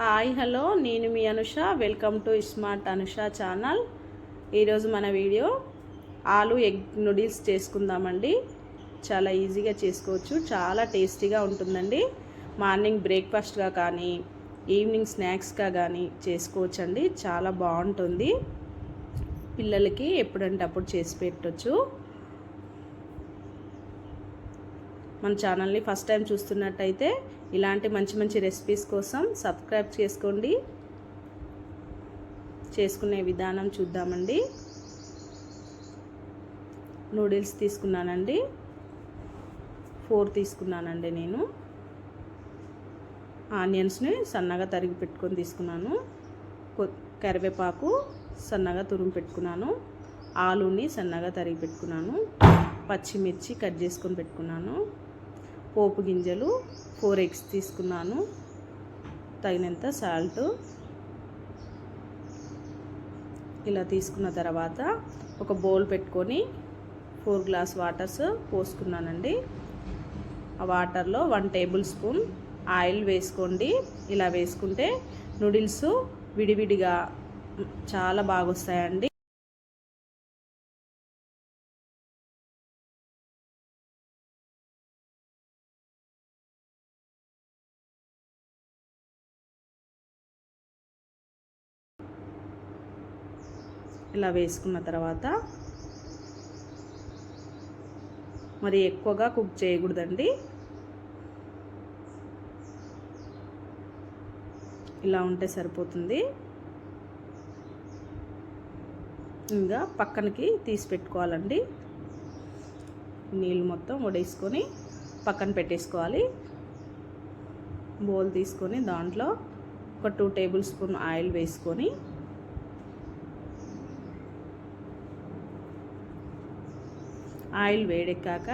Hi hello నేను మీ Anusha. Welcome to smart Anusha channel. ఈరోజు మన వీడియో ఆలు ఎగ్ నూడిల్స్ చేసుకుందామండి. చాలా ఈజీగా చేసుకోవచ్చు, చాలా టేస్టీగా ఉంటుందండి. మార్నింగ్ బ్రేక్ఫాస్ట్గా కానీ ఈవినింగ్ స్నాక్స్గా కానీ చేసుకోవచ్చండి. చాలా బాగుంటుంది, పిల్లలకి ఎప్పుడంటే అప్పుడు చేసి పెట్టవచ్చు. మన ఛానల్ని ఫస్ట్ టైం చూస్తున్నట్టయితే ఇలాంటి మంచి మంచి రెసిపీస్ కోసం సబ్స్క్రైబ్ చేసుకోండి. చేసుకునే విధానం చూద్దామండి. నూడిల్స్ తీసుకున్నానండి, 4 తీసుకున్నానండి. నేను ఆనియన్స్ని సన్నగా తరిగి పెట్టుకొని తీసుకున్నాను. కరివేపాకు సన్నగా తురుము పెట్టుకున్నాను. ఆలుని సన్నగా తరిగి పెట్టుకున్నాను. పచ్చిమిర్చి కట్ చేసుకొని పెట్టుకున్నాను. పోపు గింజలు 4 ఎగ్స్ తీసుకున్నాను. తగినంత సాల్ట్. ఇలా తీసుకున్న తర్వాత ఒక బౌల్ పెట్టుకొని 4 గ్లాస్ వాటర్స్ పోసుకున్నానండి. ఆ వాటర్లో 1 టేబుల్ స్పూన్ ఆయిల్ వేసుకోండి. ఇలా వేసుకుంటే నూడిల్స్ విడివిడిగా చాలా బాగా వస్తాయండి. ఇలా వేసుకున్న తర్వాత మరి ఎక్కువగా కుక్ చేయకూడదండి. ఇలా ఉంటే సరిపోతుంది. ఇంకా పక్కనకి తీసి పెట్టుకోవాలండి. నీళ్ళు మొత్తం వడేసుకొని పక్కన పెట్టేసుకోవాలి. బౌల్ తీసుకొని దాంట్లో ఒక 2 టేబుల్ స్పూన్ ఆయిల్ వేసుకొని ఆయిల్ వేడెక్కాక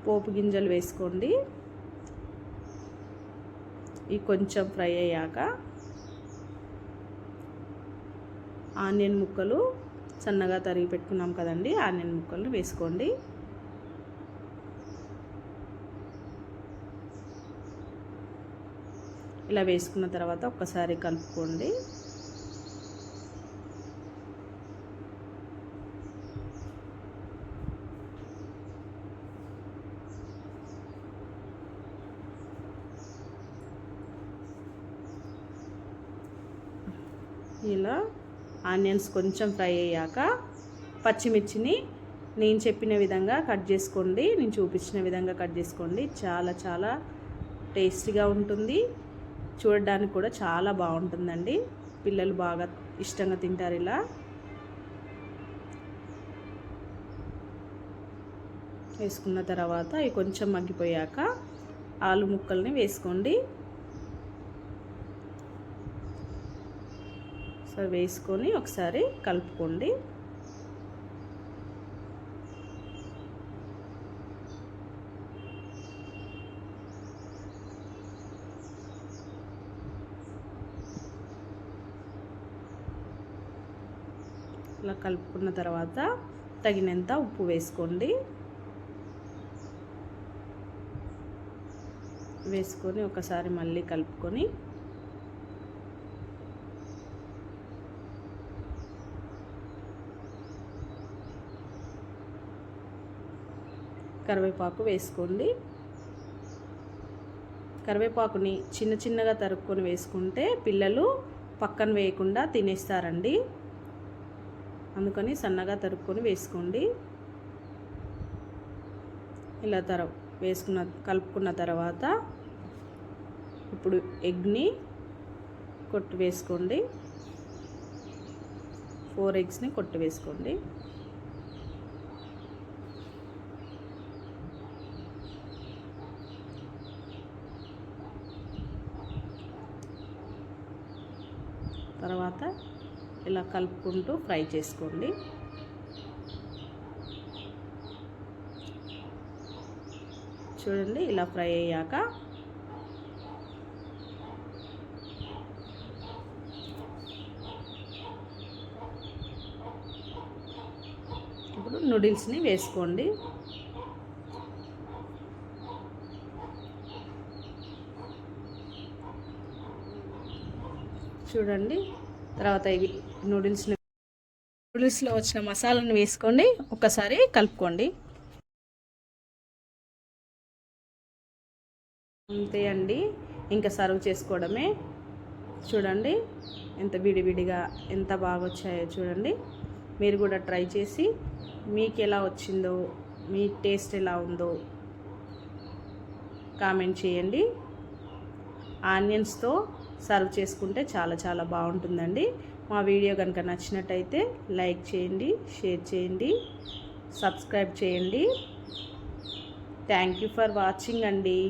పోపు గింజలు వేసుకోండి. ఇవి కొంచెం ఫ్రై అయ్యాక ఆనియన్ ముక్కలు సన్నగా తరిగి పెట్టుకున్నాం కదండి, ఆనియన్ ముక్కలు వేసుకోండి. ఇలా వేసుకున్న తర్వాత ఒక్కసారి కలుపుకోండి. ఇలా ఆనియన్స్ కొంచెం ఫ్రై అయ్యాక పచ్చిమిర్చిని నేను చెప్పిన విధంగా కట్ చేసుకోండి. నేను చూపించిన విధంగా కట్ చేసుకోండి. చాలా చాలా టేస్టీగా ఉంటుంది. చూడడానికి కూడా చాలా బాగుంటుందండి. పిల్లలు బాగా ఇష్టంగా తింటారు. ఇలా వేసుకున్న తర్వాత ఇవి కొంచెం మగ్గిపోయాక ఆలు ముక్కల్ని వేసుకోండి. సో వేసుకొని ఒకసారి కలుపుకోండి. ఇలా కలుపుకున్న తర్వాత తగినంత ఉప్పు వేసుకోండి. వేసుకొని ఒకసారి మళ్ళీ కలుపుకొని కరివేపాకు వేసుకోండి. కరివేపాకుని చిన్న చిన్నగా తరుక్కొని వేసుకుంటే పిల్లలు పక్కన వేయకుండా తినేస్తారండి. అందుకని సన్నగా తరుక్కొని వేసుకోండి. ఇలా కలుపుకున్న తర్వాత ఇప్పుడు ఎగ్ని కొట్టి వేసుకోండి. 4 ఎగ్స్ని కొట్టి వేసుకోండి. తర్వాత ఇలా కలుపుకుంటూ ఫ్రై చేసుకోండి. చూడండి, ఇలా ఫ్రై అయ్యాక ఇప్పుడు నూడిల్స్ని వేసుకోండి. చూడండి. తర్వాత ఇవి నూడిల్స్లో వచ్చిన మసాలాను వేసుకోండి, ఒకసారి కలుపుకోండి. అంతే అండి, ఇంకా సర్వ్ చేసుకోవడమే. చూడండి ఎంత విడివిడిగా ఎంత బాగా వచ్చాయో చూడండి. మీరు కూడా ట్రై చేసి మీకు ఎలా వచ్చిందో, మీ టేస్ట్ ఎలా ఉందో కామెంట్ చేయండి. ఆనియన్స్తో సర్వ్ చేసుకుంటే చాలా చాలా బాగుంటుందండి. మా వీడియో కనుక నచ్చినట్టయితే లైక్ చేయండి, షేర్ చేయండి, సబ్స్క్రైబ్ చేయండి. థ్యాంక్ యూ ఫర్ వాచింగ్ అండి.